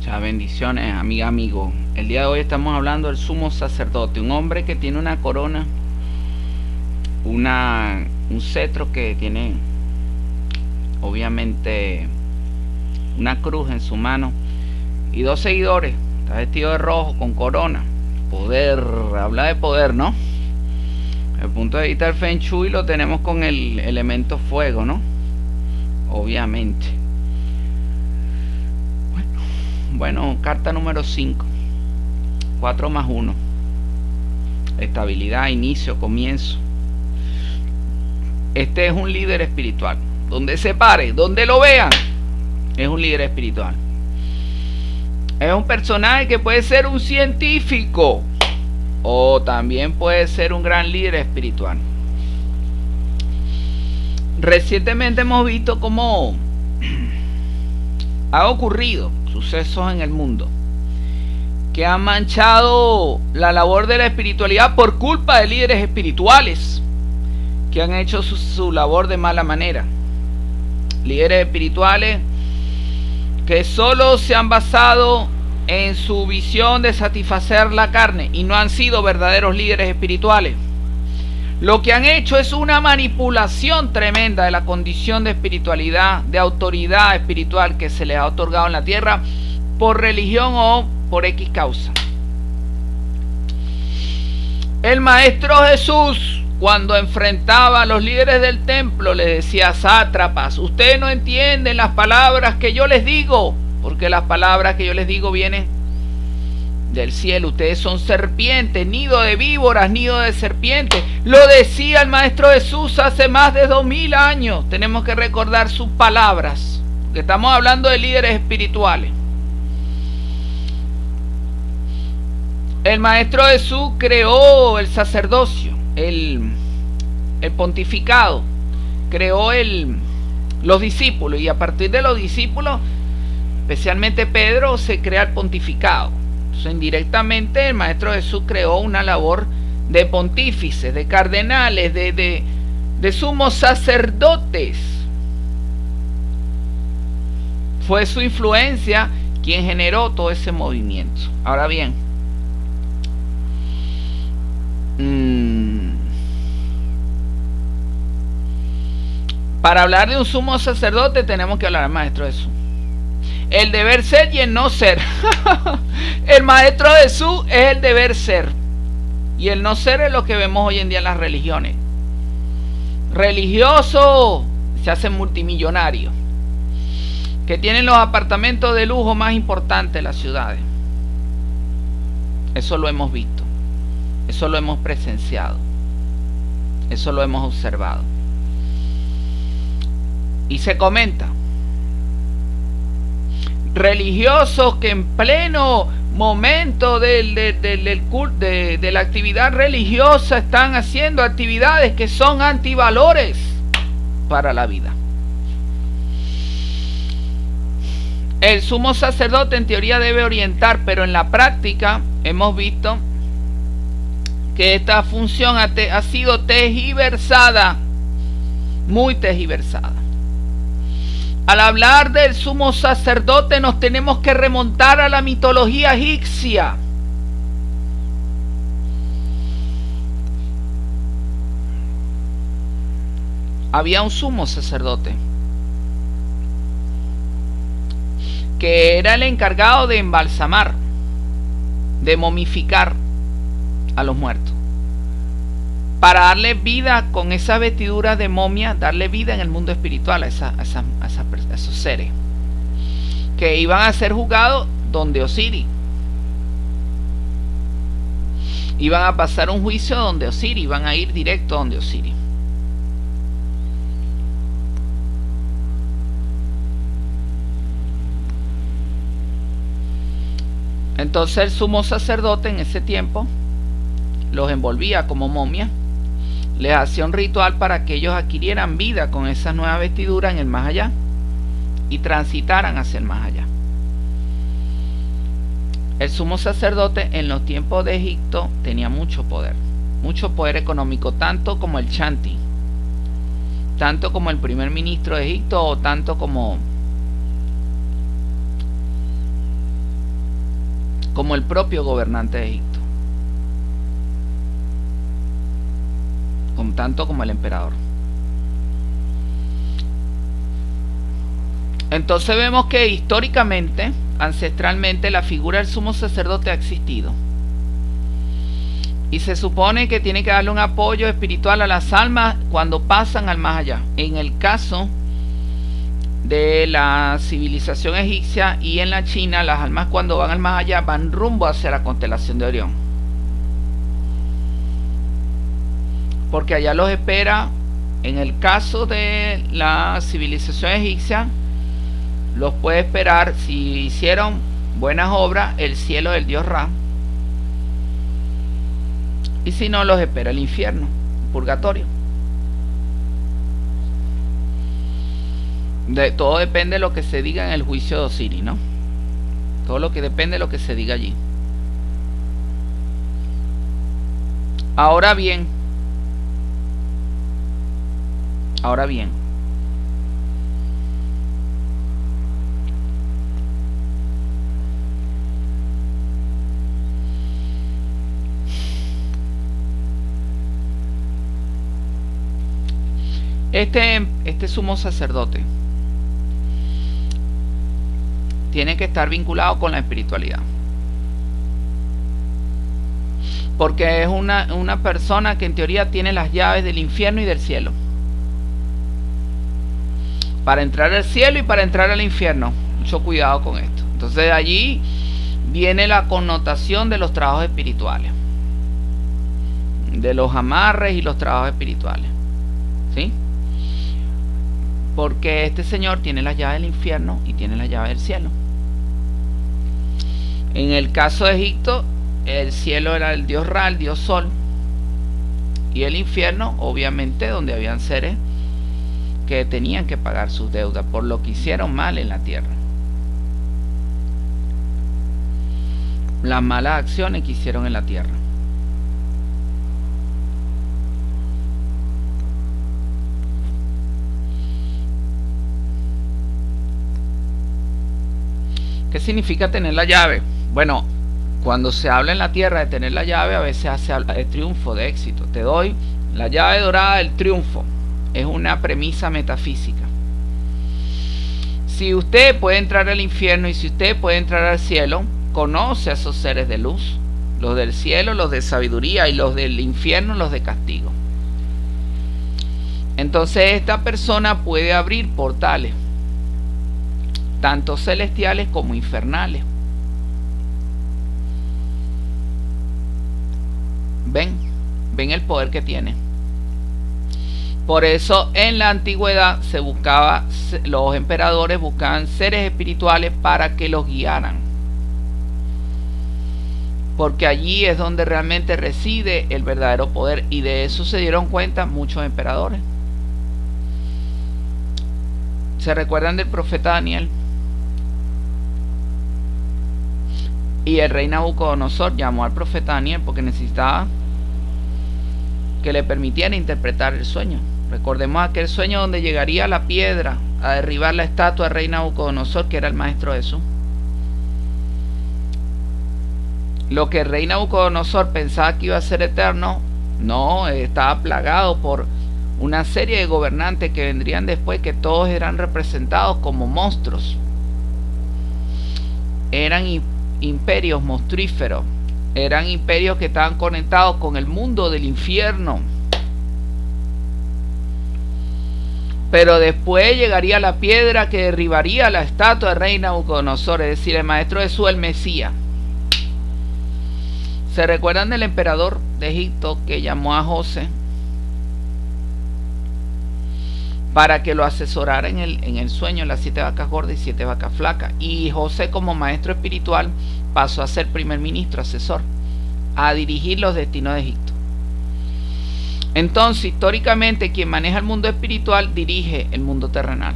Muchas bendiciones, amiga, amigo. El día de hoy estamos hablando del sumo sacerdote, un hombre que tiene una corona, un cetro que tiene, obviamente, una cruz en su mano y dos seguidores. Está vestido de rojo con corona. Poder, habla de poder, ¿no? Desde el punto de vista del Feng Shui lo tenemos con el elemento fuego, ¿no? Obviamente. Bueno, carta número 5. 4 más 1. Estabilidad, inicio, comienzo. Este es un líder espiritual. Donde se pare, donde lo vean, es un líder espiritual. Es un personaje que puede ser un científico o también puede ser un gran líder espiritual. Recientemente hemos visto cómo ha ocurrido sucesos en el mundo que han manchado la labor de la espiritualidad por culpa de líderes espirituales que han hecho su labor de mala manera. Líderes espirituales que solo se han basado en su visión de satisfacer la carne y no han sido verdaderos líderes espirituales. Lo que han hecho es una manipulación tremenda de la condición de espiritualidad, de autoridad espiritual que se les ha otorgado en la tierra por religión o por X causa. El Maestro Jesús, cuando enfrentaba a los líderes del templo, les decía: sátrapas, ustedes no entienden las palabras que yo les digo, porque las palabras que yo les digo vienen del cielo. Ustedes son serpientes, nido de víboras, nido de serpientes. Lo decía el Maestro Jesús hace más de 2000 años. Tenemos que recordar sus palabras, porque estamos hablando de líderes espirituales. El Maestro Jesús creó el sacerdocio, el pontificado, creó los discípulos, y a partir de los discípulos, especialmente Pedro, se crea el pontificado. Entonces, indirectamente, el Maestro Jesús creó una labor de pontífices, de cardenales, de sumos sacerdotes. Fue su influencia quien generó todo ese movimiento. Ahora bien, para hablar de un sumo sacerdote tenemos que hablar del Maestro Jesús. El deber ser y el no ser. El Maestro Jesús es el deber ser, y el no ser es lo que vemos hoy en día en las religiones. Religiosos se hacen multimillonarios, que tienen los apartamentos de lujo más importantes de las ciudades. Eso lo hemos visto, eso lo hemos presenciado, eso lo hemos observado. Y se comenta: religiosos que en pleno momento de la actividad religiosa están haciendo actividades que son antivalores para la vida. El sumo sacerdote en teoría debe orientar, pero en la práctica hemos visto que esta función ha sido tergiversada, muy tergiversada. Al hablar del sumo sacerdote nos tenemos que remontar a la mitología egipcia. Había un sumo sacerdote que era el encargado de embalsamar, de momificar a los muertos, para darle vida con esa vestidura de momia, darle vida en el mundo espiritual a esos seres que iban a ser juzgados donde Osiris. Iban a pasar un juicio donde Osiris, iban a ir directo donde Osiris. Entonces el sumo sacerdote en ese tiempo los envolvía como momia, les hacía un ritual para que ellos adquirieran vida con esa nueva vestidura en el más allá y transitaran hacia el más allá. El sumo sacerdote en los tiempos de Egipto tenía mucho poder económico, tanto como el Chanti, tanto como el primer ministro de Egipto, o tanto como como el propio gobernante de Egipto, tanto como el emperador. Entonces vemos que históricamente, ancestralmente, la figura del sumo sacerdote ha existido. Y se supone que tiene que darle un apoyo espiritual a las almas cuando pasan al más allá. En el caso de la civilización egipcia y en la China, las almas cuando van al más allá van rumbo hacia la constelación de Orión. Porque allá los espera, en el caso de la civilización egipcia, los puede esperar, si hicieron buenas obras, el cielo del dios Ra. Y si no, los espera el infierno, el purgatorio. Todo depende de lo que se diga en el juicio de Osiris, ¿no? Todo lo que depende de lo que se diga allí. Ahora bien, este sumo sacerdote tiene que estar vinculado con la espiritualidad, porque es una persona que en teoría tiene las llaves del infierno y del cielo, para entrar al cielo y para entrar al infierno. Mucho cuidado con esto. Entonces de allí viene la connotación de los trabajos espirituales, de los amarres y los trabajos espirituales, ¿sí? Porque este señor tiene las llaves del infierno y tiene las llaves del cielo. En el caso de Egipto, el cielo era el dios Ra, el dios Sol, y el infierno, obviamente, donde habían seres que tenían que pagar sus deudas por lo que hicieron mal en la tierra, las malas acciones que hicieron en la tierra. ¿Qué significa tener la llave? Bueno, cuando se habla en la tierra de tener la llave, a veces se habla de triunfo, de éxito. Te doy la llave dorada del triunfo. Es una premisa metafísica. Si usted puede entrar al infierno y si usted puede entrar al cielo, conoce a esos seres de luz, los del cielo, los de sabiduría, y los del infierno, los de castigo. Entonces esta persona puede abrir portales, tanto celestiales como infernales. Ven el poder que tiene. Por eso en la antigüedad los emperadores buscaban seres espirituales para que los guiaran, porque allí es donde realmente reside el verdadero poder, y de eso se dieron cuenta muchos emperadores. ¿Se recuerdan del profeta Daniel? Y el rey Nabucodonosor llamó al profeta Daniel porque necesitaba que le permitieran interpretar el sueño. Recordemos aquel sueño donde llegaría la piedra a derribar la estatua del rey Nabucodonosor, que era el maestro de eso. Lo que el rey Nabucodonosor pensaba que iba a ser eterno, no, estaba plagado por una serie de gobernantes que vendrían después, que todos eran representados como monstruos. Eran imperios monstruíferos, eran imperios que estaban conectados con el mundo del infierno. Pero después llegaría la piedra que derribaría la estatua del rey Nabucodonosor, es decir, el maestro Jesús, el Mesías. ¿Se recuerdan del emperador de Egipto que llamó a José para que lo asesorara en el sueño, las 7 vacas gordas y 7 vacas flacas? Y José, como maestro espiritual, pasó a ser primer ministro, asesor, a dirigir los destinos de Egipto. Entonces, históricamente, quien maneja el mundo espiritual dirige el mundo terrenal,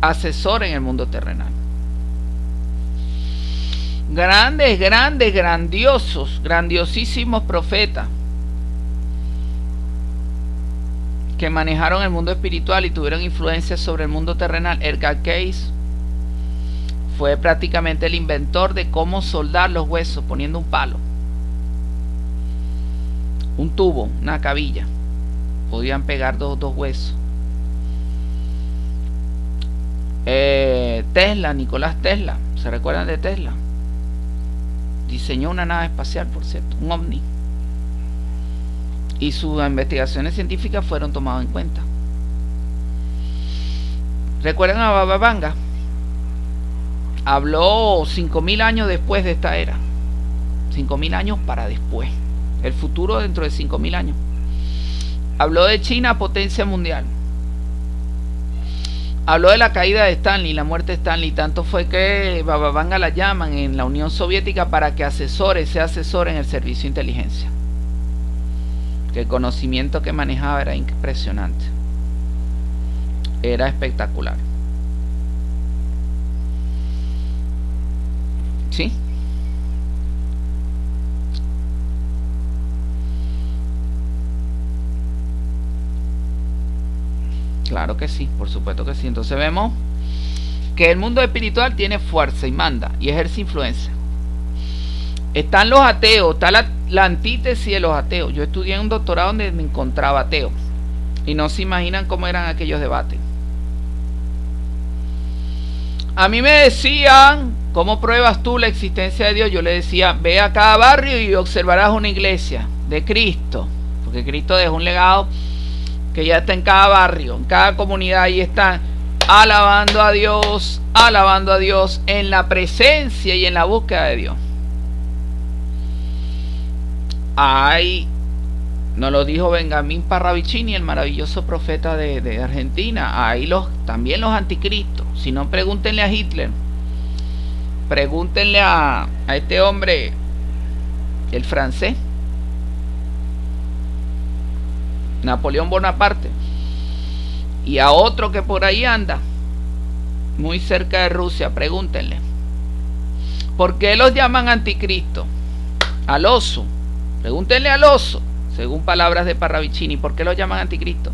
asesora en el mundo terrenal. Grandes, grandiosos, grandiosísimos profetas que manejaron el mundo espiritual y tuvieron influencia sobre el mundo terrenal. Edgar Cayce fue prácticamente el inventor de cómo soldar los huesos poniendo un palo, un tubo, una cabilla. Podían pegar dos huesos. Tesla, Nicolás Tesla, ¿se recuerdan de Tesla? Diseñó una nave espacial, por cierto, un ovni. Y sus investigaciones científicas fueron tomadas en cuenta. ¿Recuerdan a Baba Vanga? Habló 5000 años después de esta era. 5000 años para después. El futuro dentro de 5000 años. Habló de China, potencia mundial. Habló de la caída de Stanley, la muerte de Stanley. Tanto fue que Baba Vanga la llaman en la Unión Soviética para que sea asesor en el servicio de inteligencia. Que el conocimiento que manejaba era impresionante. Era espectacular. ¿Sí? Claro que sí, por supuesto que sí. Entonces vemos que el mundo espiritual tiene fuerza y manda y ejerce influencia. Están los ateos, está la antítesis de los ateos. Yo estudié un doctorado donde me encontraba ateos y no se imaginan cómo eran aquellos debates. A mí me decían, ¿cómo pruebas tú la existencia de Dios? Yo le decía, ve a cada barrio y observarás una iglesia de Cristo, porque Cristo dejó un legado que ya está en cada barrio, en cada comunidad. Ahí están alabando a Dios en la presencia y en la búsqueda de Dios. Ay, nos lo dijo Benjamín Parravicini, el maravilloso profeta de Argentina. Ahí también los anticristos. Si no, pregúntenle a Hitler, pregúntenle a este hombre, el francés, Napoleón Bonaparte, y a otro que por ahí anda, muy cerca de Rusia. Pregúntenle, ¿por qué los llaman anticristo? Al oso, pregúntenle al oso, según palabras de Parravicini, ¿por qué los llaman anticristo?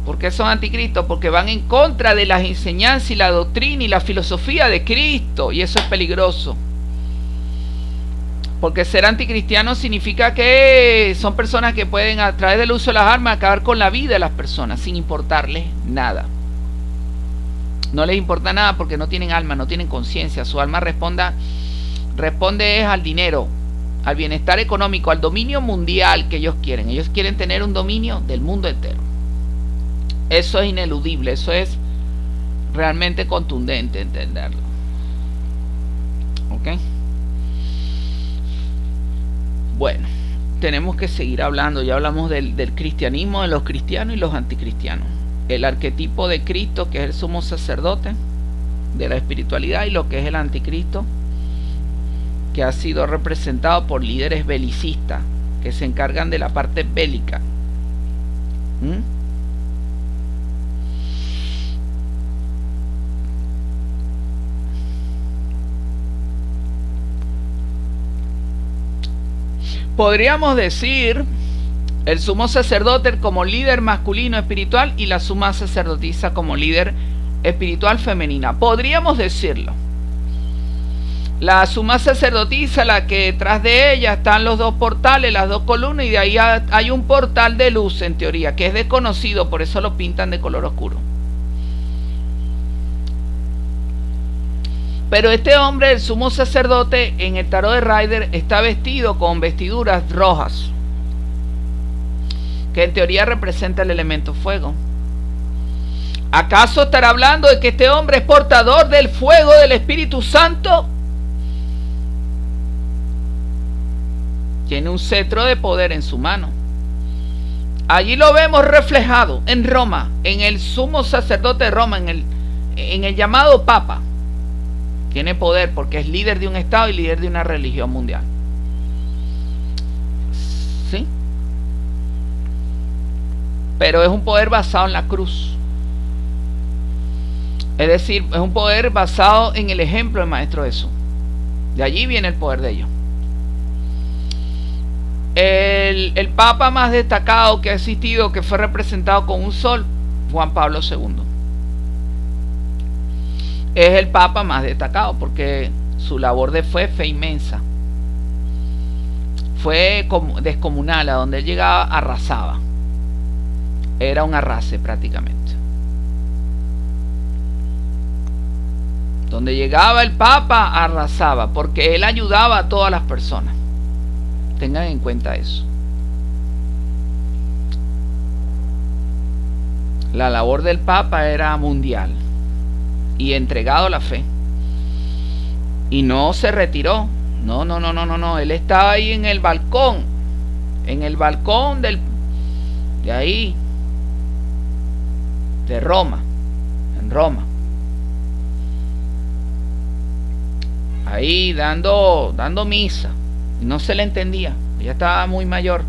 ¿Por qué son anticristos? Porque van en contra de las enseñanzas y la doctrina y la filosofía de Cristo, y eso es peligroso. Porque ser anticristiano significa que son personas que pueden, a través del uso de las armas, acabar con la vida de las personas sin importarles nada. No les importa nada porque no tienen alma, no tienen conciencia. Su alma responde es al dinero, al bienestar económico, al dominio mundial que ellos quieren. Ellos quieren tener un dominio del mundo entero. Eso es ineludible, eso es realmente contundente entenderlo. ¿Ok? Bueno, tenemos que seguir hablando. Ya hablamos del cristianismo, de los cristianos y los anticristianos. El arquetipo de Cristo, que es el sumo sacerdote de la espiritualidad, y lo que es el anticristo, que ha sido representado por líderes belicistas que se encargan de la parte bélica. Podríamos decir el sumo sacerdote como líder masculino espiritual y la suma sacerdotisa como líder espiritual femenina. Podríamos decirlo. La suma sacerdotisa, la que detrás de ella están los dos portales, las dos columnas, y de ahí hay un portal de luz, en teoría, que es desconocido, por eso lo pintan de color oscuro. Pero este hombre, el sumo sacerdote, en el tarot de Rider, está vestido con vestiduras rojas, que en teoría representa el elemento fuego. ¿Acaso estará hablando de que este hombre es portador del fuego del Espíritu Santo? Tiene un cetro de poder en su mano. Allí lo vemos reflejado en Roma, en el sumo sacerdote de Roma, en el llamado Papa. Tiene poder porque es líder de un estado y líder de una religión mundial. ¿Sí? Pero es un poder basado en la cruz. Es decir, es un poder basado en el ejemplo del Maestro Jesús. De allí viene el poder de ellos. El Papa más destacado que ha existido, que fue representado con un sol, Juan Pablo II. es el papa más destacado porque su labor de fue inmensa. Fue descomunal, a donde él llegaba arrasaba. Era un arrase prácticamente. Donde llegaba el papa arrasaba, porque él ayudaba a todas las personas. Tengan en cuenta eso. La labor del papa era mundial y entregado a la fe. Y no se retiró. No. Él estaba ahí en el balcón. En el balcón de ahí. De Roma. En Roma. Ahí dando misa. Y no se le entendía. Ya estaba muy mayor.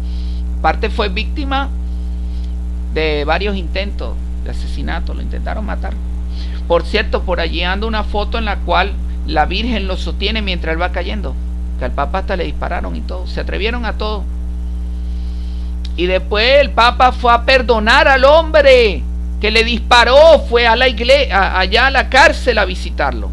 Aparte fue víctima de varios intentos de asesinato. Lo intentaron matar. Por cierto, por allí anda una foto en la cual la Virgen lo sostiene mientras él va cayendo. Que al Papa hasta le dispararon y todo. Se atrevieron a todo. Y después el Papa fue a perdonar al hombre que le disparó. Fue a la iglesia, allá a la cárcel a visitarlo.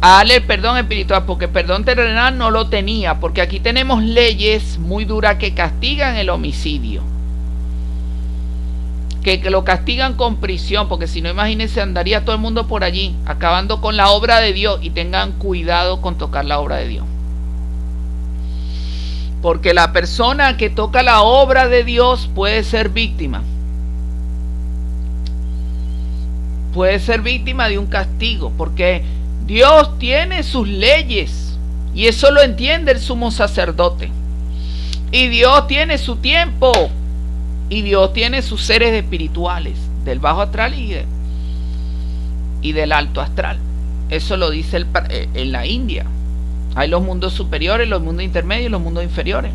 A darle el perdón espiritual, porque perdón terrenal no lo tenía. Porque aquí tenemos leyes muy duras que castigan el homicidio. Que lo castigan con prisión, porque si no, imagínense, andaría todo el mundo por allí acabando con la obra de Dios. Y tengan cuidado con tocar la obra de Dios, porque la persona que toca la obra de Dios puede ser víctima de un castigo, porque Dios tiene sus leyes y eso lo entiende el sumo sacerdote, y Dios tiene su tiempo. Y Dios tiene sus seres espirituales, del bajo astral y del alto astral. Eso lo dice en la India. Hay los mundos superiores, los mundos intermedios y los mundos inferiores.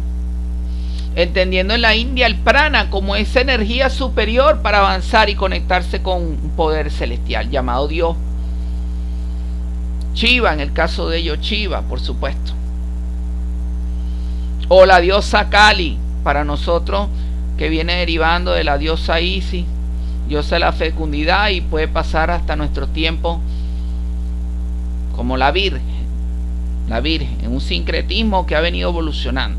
Entendiendo en la India el prana como esa energía superior para avanzar y conectarse con un poder celestial llamado Dios. Shiva, en el caso de ellos, Shiva, por supuesto. O la diosa Kali, para nosotros, que viene derivando de la diosa Isis, diosa de la fecundidad, y puede pasar hasta nuestro tiempo como la Virgen, en un sincretismo que ha venido evolucionando.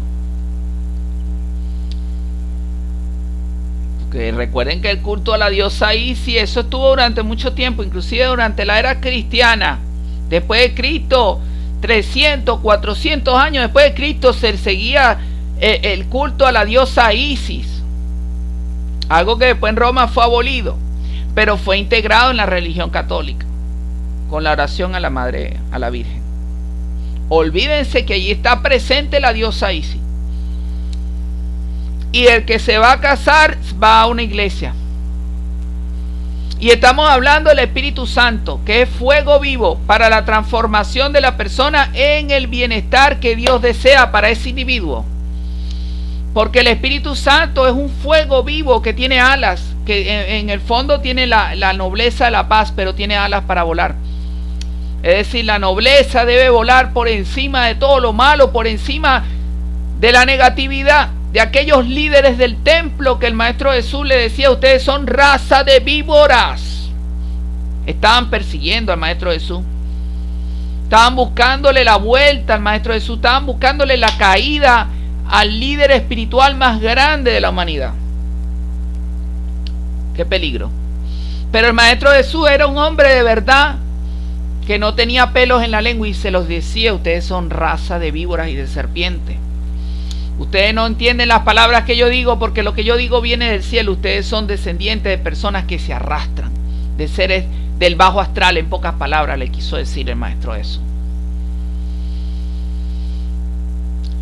Porque recuerden que el culto a la diosa Isis, eso estuvo durante mucho tiempo, inclusive durante la era cristiana. Después de Cristo, 300, 400 años después de Cristo, se seguía el culto a la diosa Isis. Algo que después en Roma fue abolido, pero fue integrado en la religión católica, con la oración a la Madre, a la Virgen. Olvídense que allí está presente la diosa Isis. Y el que se va a casar va a una iglesia. Y estamos hablando del Espíritu Santo, que es fuego vivo para la transformación de la persona en el bienestar que Dios desea para ese individuo. Porque el Espíritu Santo es un fuego vivo que tiene alas, que en el fondo tiene la nobleza de la paz, pero tiene alas para volar. Es decir, la nobleza debe volar por encima de todo lo malo, por encima de la negatividad, de aquellos líderes del templo que el Maestro Jesús le decía: ustedes son raza de víboras. Estaban persiguiendo al Maestro Jesús. Estaban buscándole la vuelta al Maestro Jesús. Estaban buscándole la caída al líder espiritual más grande de la humanidad. Qué peligro. Pero el Maestro Jesús era un hombre de verdad, que no tenía pelos en la lengua, y se los decía: ustedes son raza de víboras y de serpientes. Ustedes no entienden las palabras que yo digo, porque lo que yo digo viene del cielo. Ustedes son descendientes de personas que se arrastran, de seres del bajo astral. En pocas palabras le quiso decir el Maestro Jesús.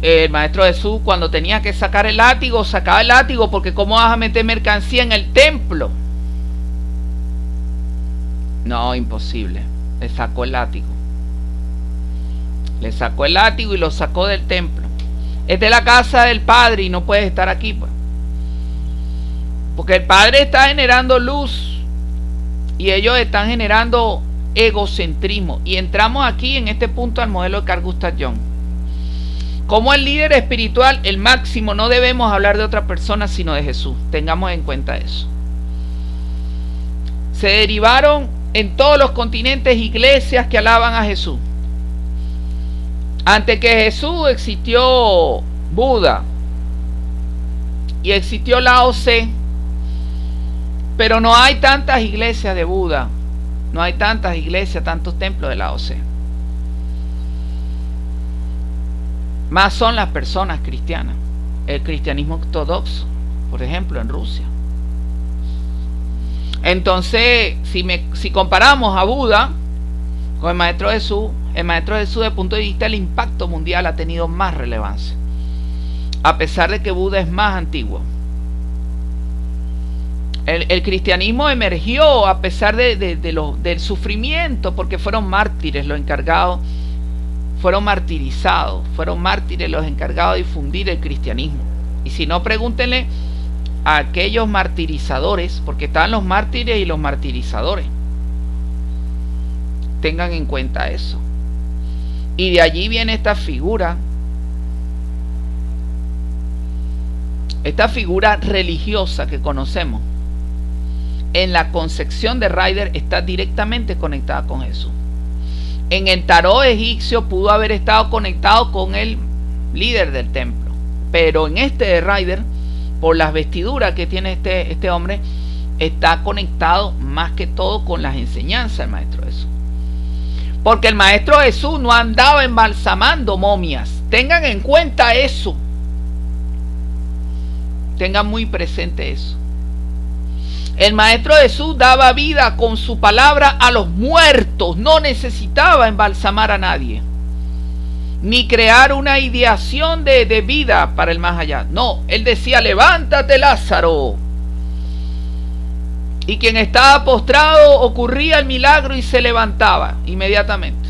El Maestro Jesús, cuando tenía que sacar el látigo, sacaba el látigo, porque ¿cómo vas a meter mercancía en el templo? No, imposible. Le sacó el látigo. Le sacó el látigo y lo sacó del templo. Es de la casa del Padre y no puedes estar aquí, pues. Porque el Padre está generando luz y ellos están generando egocentrismo. Y entramos aquí en este punto al modelo de Carl Gustav Jung. Como el líder espiritual, el máximo, no debemos hablar de otra persona sino de Jesús. Tengamos en cuenta eso. Se derivaron en todos los continentes iglesias que alaban a Jesús. Antes que Jesús existió Buda y existió Lao Tse, pero no hay tantas iglesias de Buda, no hay tantas iglesias, tantos templos de Lao Tse. Más son las personas cristianas. El cristianismo ortodoxo, por ejemplo, en Rusia. Entonces, si comparamos a Buda con el Maestro Jesús, desde el punto de vista del impacto mundial ha tenido más relevancia, a pesar de que Buda es más antiguo. El cristianismo emergió a pesar del sufrimiento, porque fueron mártires los encargados, fueron martirizados, fueron mártires los encargados de difundir el cristianismo. Y si no, pregúntenle a aquellos martirizadores, porque están los mártires y los martirizadores. Tengan en cuenta eso. Y de allí viene esta figura religiosa que conocemos. En la concepción de Rider está directamente conectada con Jesús. En el tarot egipcio pudo haber estado conectado con el líder del templo, pero en este de Rider, por las vestiduras que tiene este hombre, está conectado más que todo con las enseñanzas del Maestro Jesús. Porque el Maestro Jesús no andaba embalsamando momias. Tengan en cuenta eso. Tengan muy presente eso. El Maestro Jesús daba vida con su palabra a los muertos. No necesitaba embalsamar a nadie, ni crear una ideación de vida para el más allá. No, él decía: levántate, Lázaro. Y quien estaba postrado, ocurría el milagro y se levantaba inmediatamente.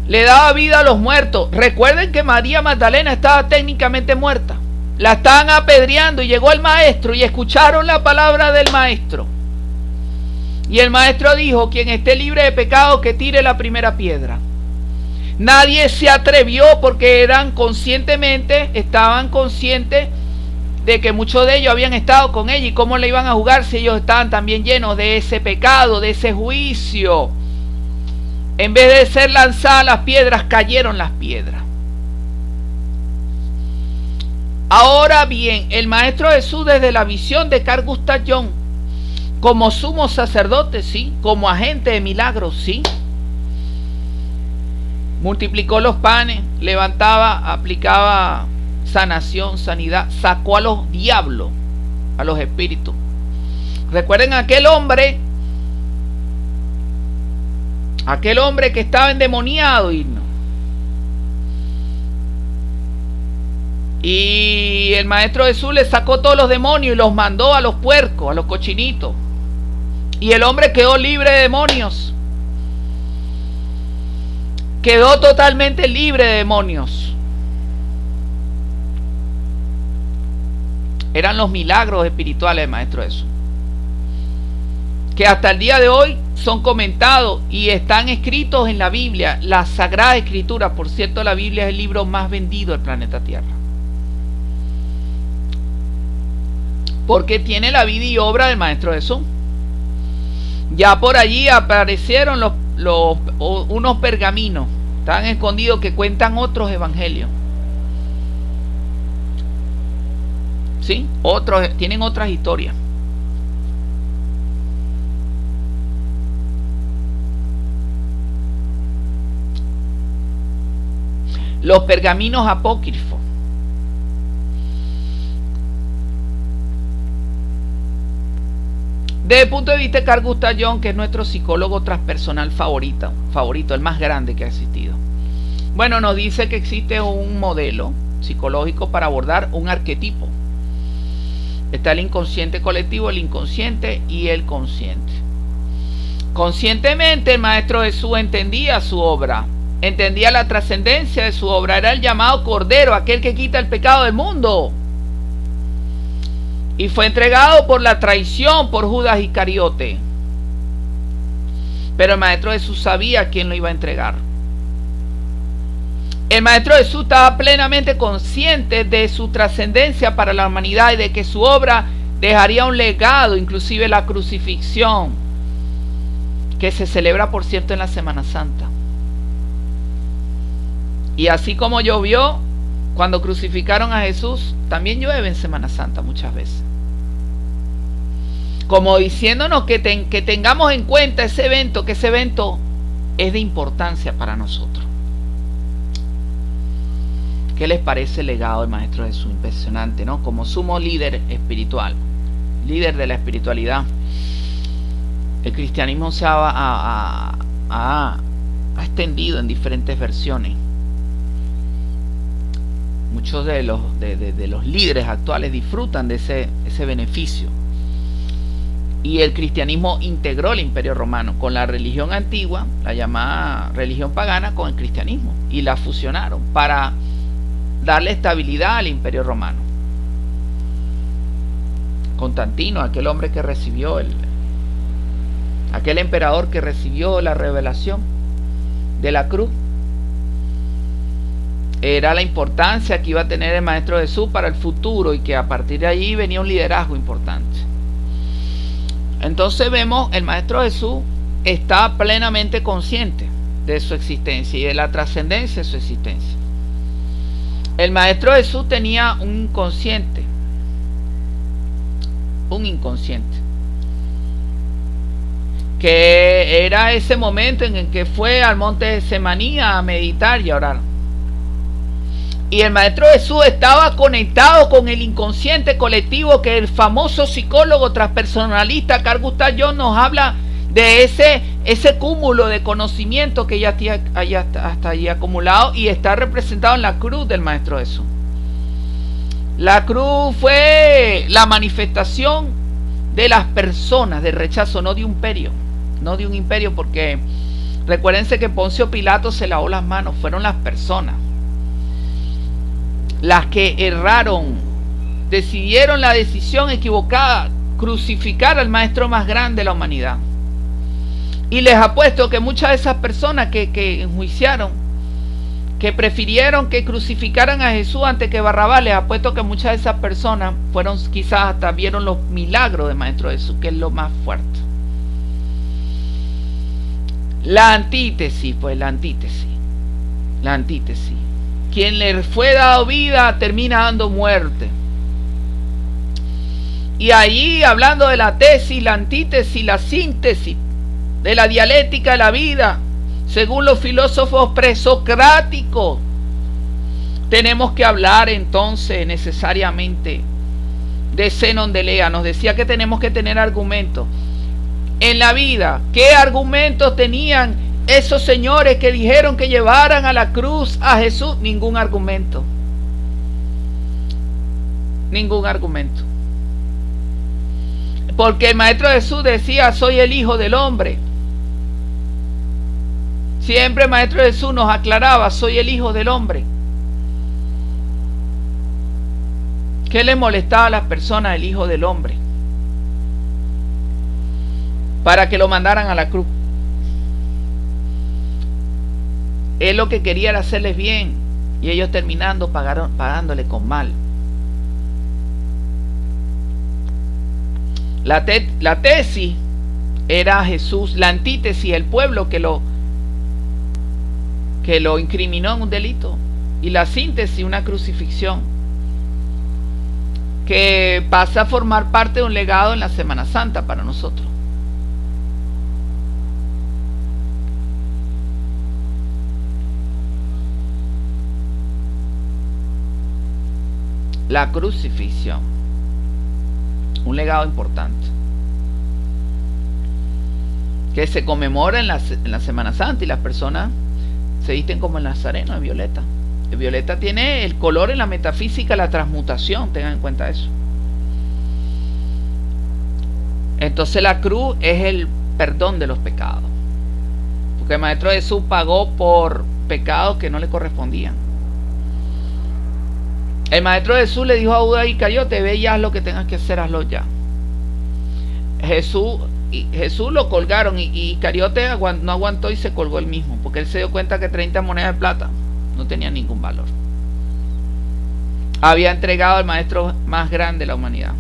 Le daba vida a los muertos. Recuerden que María Magdalena estaba técnicamente muerta. La estaban apedreando y llegó el maestro y escucharon la palabra del maestro. Y el maestro dijo: quien esté libre de pecado, que tire la primera piedra. Nadie se atrevió, porque estaban conscientes de que muchos de ellos habían estado con ella, y cómo le iban a juzgar si ellos estaban también llenos de ese pecado, de ese juicio. En vez de ser lanzadas las piedras, cayeron las piedras. Ahora bien, el Maestro Jesús, desde la visión de Carl Gustav Jung, como sumo sacerdote, sí, como agente de milagros, sí, multiplicó los panes, levantaba, aplicaba sanación, sanidad, sacó a los diablos, a los espíritus. Recuerden aquel hombre que estaba endemoniado, y el Maestro Jesús le sacó todos los demonios y los mandó a los puercos, a los cochinitos, y el hombre quedó libre de demonios, quedó totalmente libre de demonios. Eran los milagros espirituales del Maestro Jesús, que hasta el día de hoy son comentados y están escritos en la Biblia, la Sagrada Escritura. Por cierto, la Biblia es el libro más vendido del planeta Tierra, porque tiene la vida y obra del Maestro Jesús. Ya por allí aparecieron unos pergaminos, están escondidos, que cuentan otros evangelios. ¿Sí? Tienen otras historias. Los pergaminos apócrifos. Desde el punto de vista de Carl Gustav Jung, que es nuestro psicólogo transpersonal favorito, el más grande que ha existido, bueno, nos dice que existe un modelo psicológico para abordar un arquetipo. Está el inconsciente colectivo, el inconsciente y el consciente. Conscientemente, el Maestro Jesús entendía su obra, entendía la trascendencia de su obra. Era el llamado Cordero, aquel que quita el pecado del mundo. Y fue entregado por la traición por Judas Iscariote. Pero el Maestro Jesús sabía quién lo iba a entregar. El Maestro Jesús estaba plenamente consciente de su trascendencia para la humanidad y de que su obra dejaría un legado, inclusive la crucifixión, que se celebra, por cierto, en la Semana Santa. Y así como llovió cuando crucificaron a Jesús, también llueve en Semana Santa muchas veces. Como diciéndonos que tengamos en cuenta ese evento, que ese evento es de importancia para nosotros. ¿Qué les parece el legado del Maestro Jesús? Impresionante, ¿no? Como sumo líder espiritual, líder de la espiritualidad. El cristianismo se ha extendido en diferentes versiones. Muchos de los líderes actuales disfrutan de ese beneficio. Y el cristianismo integró el Imperio Romano con la religión antigua, la llamada religión pagana, con el cristianismo, y la fusionaron para darle estabilidad al Imperio Romano. Constantino, aquel hombre que recibió aquel emperador que recibió la revelación de la cruz, era la importancia que iba a tener el Maestro Jesús para el futuro, y que a partir de allí venía un liderazgo importante. Entonces vemos, el Maestro Jesús está plenamente consciente de su existencia y de la trascendencia de su existencia. El Maestro Jesús tenía un inconsciente, que era ese momento en el que fue al monte de Getsemaní a meditar y a orar. Y el Maestro Jesús estaba conectado con el inconsciente colectivo, que el famoso psicólogo transpersonalista Carl Gustav Jung nos habla de ese cúmulo de conocimiento que ya hasta allí acumulado, y está representado en la cruz del Maestro Jesús. La cruz fue la manifestación de las personas, del rechazo, no de un imperio, porque recuérdense que Poncio Pilato se lavó las manos, fueron las personas las que erraron, decidieron la decisión equivocada, crucificar al maestro más grande de la humanidad. Y les apuesto que muchas de esas personas que enjuiciaron, que prefirieron que crucificaran a Jesús antes que Barrabás, les apuesto que muchas de esas personas fueron, quizás hasta vieron los milagros del Maestro Jesús, que es lo más fuerte. La antítesis. Quien le fue dado vida termina dando muerte. Y allí, hablando de la tesis, la antítesis, la síntesis de la dialéctica de la vida, según los filósofos presocráticos, tenemos que hablar entonces necesariamente de Zenón de Elea. Nos decía que tenemos que tener argumentos en la vida. ¿Qué argumentos tenían esos señores que dijeron que llevaran a la cruz a Jesús? Ningún argumento. Porque el Maestro Jesús decía: soy el Hijo del Hombre. Siempre el Maestro Jesús nos aclaraba: soy el Hijo del Hombre. ¿Qué le molestaba a las personas el Hijo del Hombre? Para que lo mandaran a la cruz. Él lo que quería era hacerles bien, y ellos terminando pagándole con mal. La tesis era Jesús, la antítesis, el pueblo que lo incriminó en un delito, y la síntesis, una crucifixión que pasa a formar parte de un legado en la Semana Santa para nosotros. La crucifixión, un legado importante que se conmemora en la Semana Santa, y las personas se visten como el nazareno de violeta. El violeta tiene el color en la metafísica, la transmutación, tengan en cuenta eso. Entonces la cruz es el perdón de los pecados, porque el Maestro Jesús pagó por pecados que no le correspondían. El Maestro Jesús le dijo a Judas Iscariote: ve y haz lo que tengas que hacer, hazlo ya. Jesús lo colgaron, y Iscariote no aguantó y se colgó él mismo, porque él se dio cuenta que 30 monedas de plata no tenían ningún valor. Había entregado al maestro más grande de la humanidad.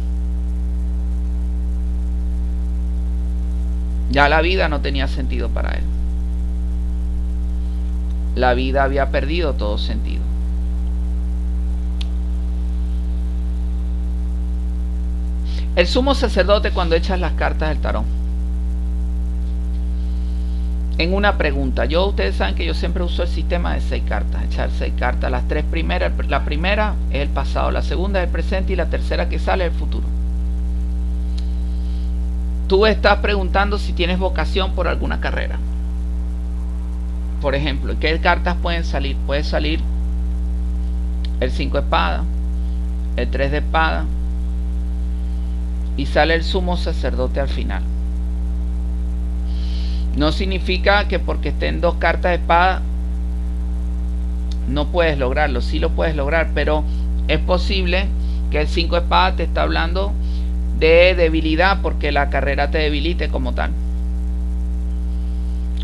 Ya la vida no tenía sentido para él. La vida había perdido todo sentido. El sumo sacerdote, cuando echas las cartas del tarot, en una pregunta, ustedes saben que yo siempre uso el sistema de 6 cartas, echar 6 cartas, las 3 primeras, la primera es el pasado, la segunda es el presente y la tercera que sale es el futuro. Tú estás preguntando si tienes vocación por alguna carrera. Por ejemplo, ¿qué cartas pueden salir? Puede salir el 5 de espada, el 3 de espada y sale el sumo sacerdote al final. No significa que porque estén 2 cartas de espada no puedes lograrlo, sí lo puedes lograr, pero es posible que el 5 de espada te está hablando de debilidad porque la carrera te debilite como tal,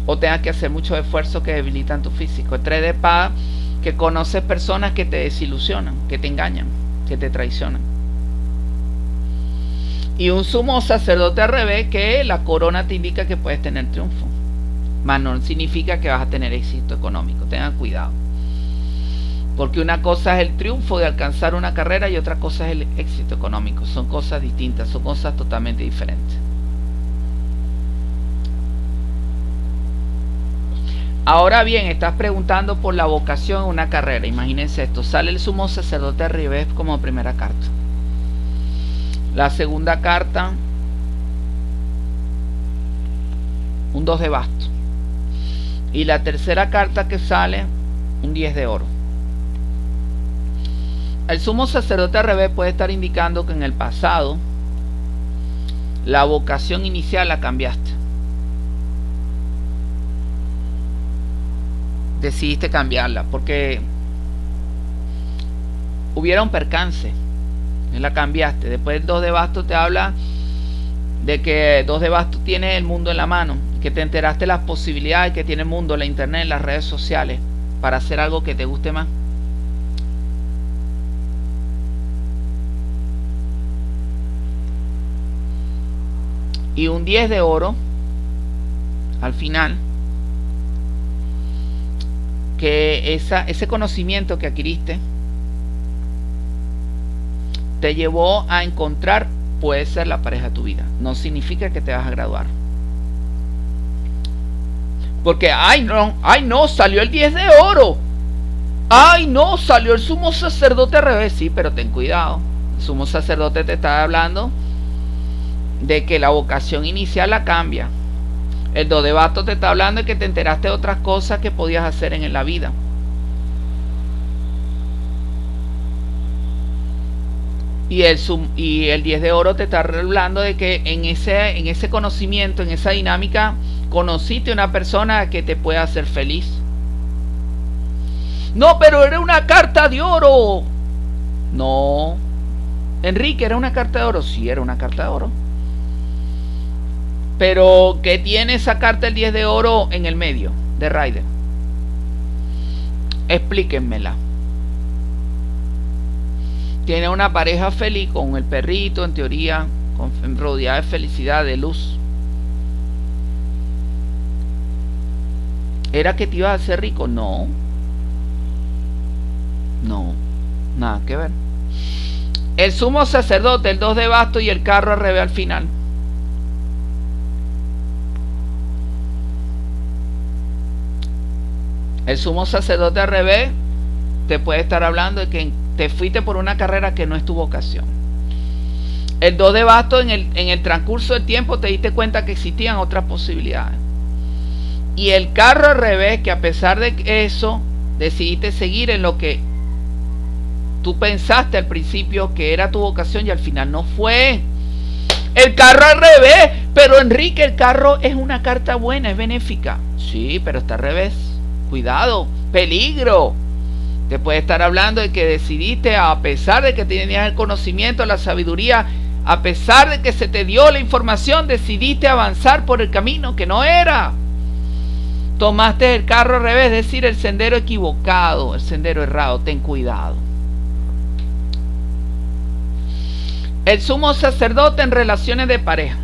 o tengas que hacer muchos esfuerzos que debilitan tu físico. El 3 de espada, que conoces personas que te desilusionan, que te engañan, que te traicionan. Y un sumo sacerdote al revés, que la corona te indica que puedes tener triunfo, mas no significa que vas a tener éxito económico. Tengan cuidado, porque una cosa es el triunfo de alcanzar una carrera y otra cosa es el éxito económico. Son cosas distintas, son cosas totalmente diferentes. Ahora bien, estás preguntando por la vocación en una carrera. Imagínense esto, sale el sumo sacerdote al revés como primera carta. La segunda carta, un 2 de bastos. Y la tercera carta que sale, un 10 de oro. El sumo sacerdote al revés puede estar indicando que en el pasado la vocación inicial la cambiaste. Decidiste cambiarla porque hubiera un percance. La cambiaste. Después el 2 de bastos te habla de que 2 de bastos tiene el mundo en la mano, que te enteraste de las posibilidades que tiene el mundo, la internet, las redes sociales, para hacer algo que te guste más. Y un 10 de oro al final, que ese conocimiento que adquiriste te llevó a encontrar, puede ser la pareja de tu vida. No significa que te vas a graduar. Porque, ay no, salió el 10 de oro. Ay no, salió el sumo sacerdote al revés. Sí, pero ten cuidado. El sumo sacerdote te está hablando de que la vocación inicial la cambia. El 2 de bastos te está hablando de que te enteraste de otras cosas que podías hacer en la vida. Y el 10 de oro te está hablando de que en ese conocimiento, en esa dinámica, conociste una persona que te puede hacer feliz. No, pero era una carta de oro. No, Enrique, ¿era una carta de oro? Sí, era una carta de oro. Pero ¿qué tiene esa carta el 10 de oro en el medio de Rider? Explíquenmela. Tiene una pareja feliz con el perrito, en teoría, rodeada de felicidad, de luz. ¿Era que te ibas a hacer rico? No. No, nada que ver. El sumo sacerdote, el 2 de bastos y el carro al revés al final. El sumo sacerdote al revés te puede estar hablando de que te fuiste por una carrera que no es tu vocación. El 2 de bastos, en el transcurso del tiempo te diste cuenta que existían otras posibilidades. Y el carro al revés, que a pesar de eso decidiste seguir en lo que tú pensaste al principio que era tu vocación y al final no fue. El carro al revés. Pero Enrique, el carro es una carta buena, es benéfica. Sí, pero está al revés. Cuidado, peligro. Te puede estar hablando de que decidiste, a pesar de que tenías el conocimiento, la sabiduría, a pesar de que se te dio la información, decidiste avanzar por el camino que no era. Tomaste el carro al revés, es decir, el sendero equivocado, el sendero errado. Ten cuidado. El sumo sacerdote en relaciones de pareja.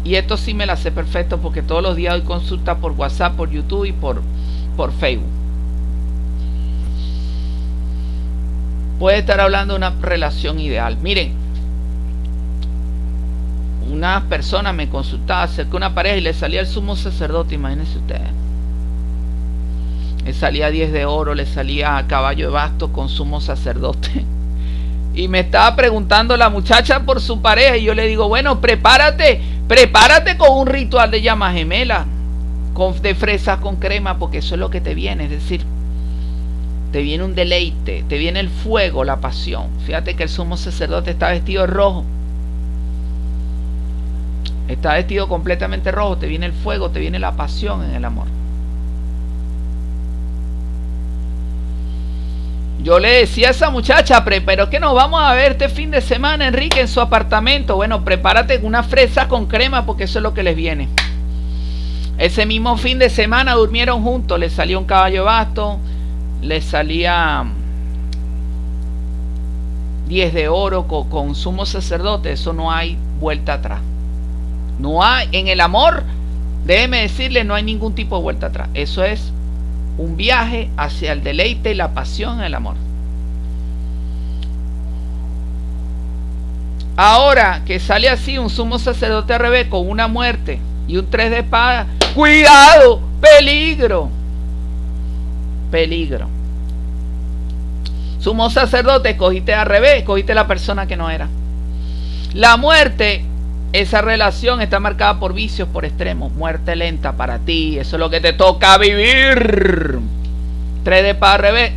Y esto sí me la sé perfecto porque todos los días doy consulta por WhatsApp, por YouTube y por Facebook. Puede estar hablando de una relación ideal. Miren, una persona me consultaba acerca de una pareja y le salía el sumo sacerdote, imagínense ustedes. Le salía 10 de oro, le salía caballo de bastos con sumo sacerdote. Y me estaba preguntando la muchacha por su pareja y yo le digo, bueno, prepárate con un ritual de llama gemela, de fresas con crema, porque eso es lo que te viene, es decir, te viene un deleite, te viene el fuego, la pasión. Fíjate que el sumo sacerdote está vestido de rojo, está vestido completamente rojo, te viene el fuego, te viene la pasión en el amor. Yo le decía a esa muchacha, pero es que nos vamos a ver este fin de semana, Enrique, en su apartamento. Bueno, prepárate una fresa con crema porque eso es lo que les viene. Ese mismo fin de semana durmieron juntos, les salía un caballo de basto, les salía 10 de oro con sumo sacerdote. Eso no hay vuelta atrás. No hay, en el amor, déjeme decirle, no hay ningún tipo de vuelta atrás. Eso es un viaje hacia el deleite y la pasión en el amor. Ahora que sale así un sumo sacerdote al revés con una muerte y un 3 de espada, cuidado, peligro, peligro. Sumo sacerdote, cogiste al revés, cogiste la persona que no era. La muerte, esa relación está marcada por vicios, por extremos. Muerte lenta para ti, eso es lo que te toca vivir. 3 de espada al revés,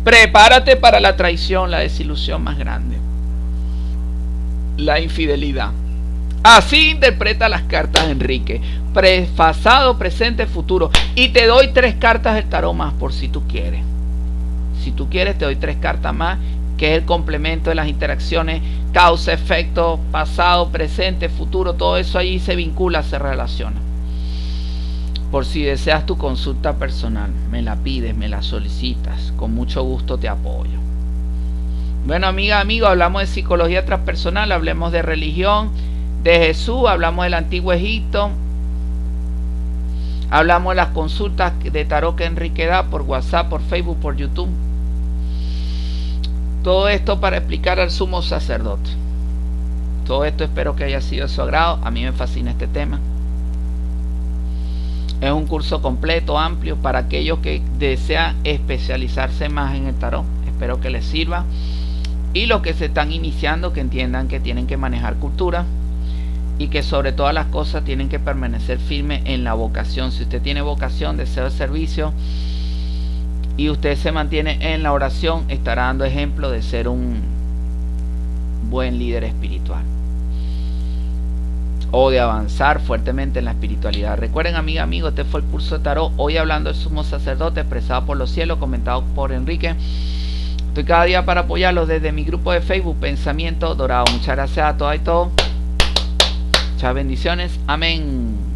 prepárate para la traición, la desilusión más grande, la infidelidad. Así interpreta las cartas, Enrique. Pasado, presente, futuro. Y te doy 3 cartas del tarot más por si tú quieres. Si tú quieres te doy 3 cartas más, que es el complemento de las interacciones, causa, efecto, pasado, presente, futuro. Todo eso ahí se vincula, se relaciona. Por si deseas tu consulta personal, me la pides, me la solicitas, con mucho gusto te apoyo. Bueno, amiga, amigo, hablamos de psicología transpersonal, hablemos de religión, de Jesús, hablamos del antiguo Egipto, hablamos de las consultas de tarot que Enrique da por WhatsApp, por Facebook, por YouTube. Todo esto para explicar al sumo sacerdote. Todo esto espero que haya sido de su agrado. A mí me fascina este tema. Es un curso completo, amplio, para aquellos que desean especializarse más en el tarot. Espero que les sirva. Y los que se están iniciando, que entiendan que tienen que manejar cultura y que sobre todas las cosas tienen que permanecer firmes en la vocación. Si usted tiene vocación, deseo de servicio y usted se mantiene en la oración, estará dando ejemplo de ser un buen líder espiritual o de avanzar fuertemente en la espiritualidad. Recuerden, amiga, amigo, este fue el curso de tarot. Hoy hablando del sumo sacerdote, expresado por los cielos, comentado por Enrique. Estoy cada día para apoyarlos desde mi grupo de Facebook, Pensamiento Dorado. Muchas gracias a todas y todos. Muchas bendiciones. Amén.